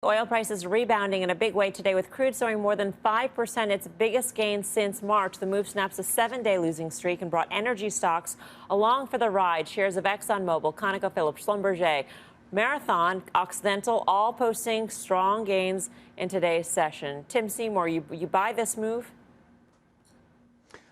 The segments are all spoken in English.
Oil prices rebounding in a big way today, with crude soaring more than 5%, its biggest gain since March. The move snaps a 7-day losing streak and brought energy stocks along for the ride. Shares of ExxonMobil, ConocoPhillips, Schlumberger, Marathon, Occidental, all posting strong gains in today's session. Tim Seymour, you buy this move?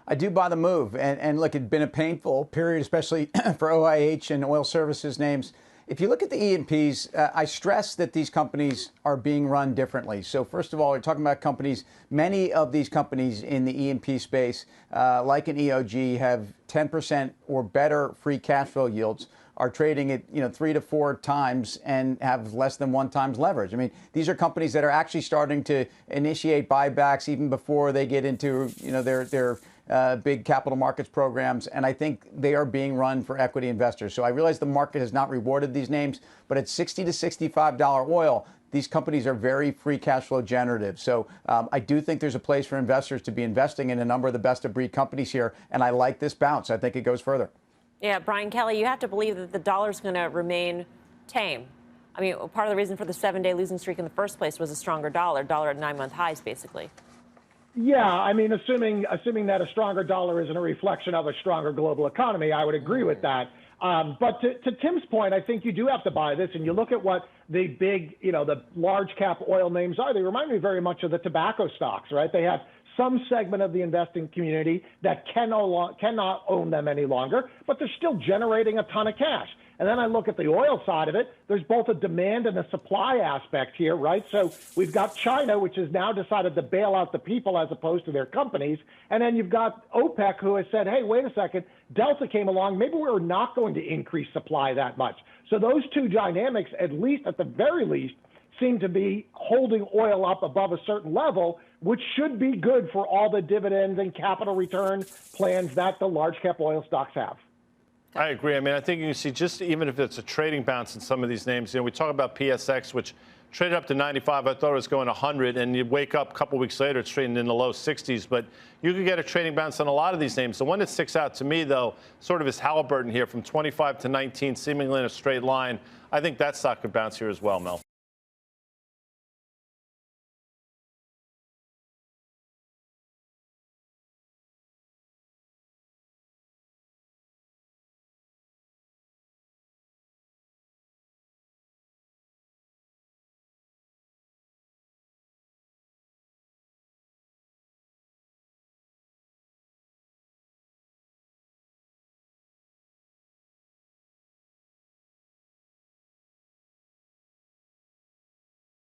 I do buy the move. And look, it's been a painful period, especially for OIH and oil services names. If you look at the E&Ps, I stress that these companies are being run differently. So first of all, we're talking about companies. Many of these companies in the E&P space, like an EOG, have 10% or better free cash flow yields, are trading at 3 to 4 times and have less than 1 times leverage. I mean, these are companies that are actually starting to initiate buybacks even before they get into their big capital markets programs, and I think they are being run for equity investors. So I realize the market has not rewarded these names, but at $60 to $65 oil, these companies are very free cash flow generative. So I do think there's a place for investors to be investing in a number of the best of breed companies here, and I like this bounce. I think it goes further. Yeah, Brian Kelly, you have to believe that the dollar's going to remain tame. I mean, part of the reason for the 7-day losing streak in the first place was a stronger dollar at 9-month highs, basically. Yeah, I mean, assuming that a stronger dollar isn't a reflection of a stronger global economy, I would agree with that. But to Tim's point, I think you do have to buy this, and you look at what the big, the large cap oil names are. They remind me very much of the tobacco stocks, right? They have some segment of the investing community that cannot own them any longer, but they're still generating a ton of cash. And then I look at the oil side of it. There's both a demand and a supply aspect here, right? So we've got China, which has now decided to bail out the people as opposed to their companies. And then you've got OPEC, who has said, hey, wait a second, Delta came along. Maybe we're not going to increase supply that much. So those two dynamics, at the very least, seem to be holding oil up above a certain level, which should be good for all the dividends and capital return plans that the large cap oil stocks have. I agree. I mean, I think you can see, just even if it's a trading bounce in some of these names, we talk about PSX, which traded up to 95. I thought it was going 100, and you wake up a couple weeks later, it's trading in the low 60s. But you could get a trading bounce on a lot of these names. The one that sticks out to me, though, sort of is Halliburton here, from 25 to 19, seemingly in a straight line. I think that stock could bounce here as well, Mel.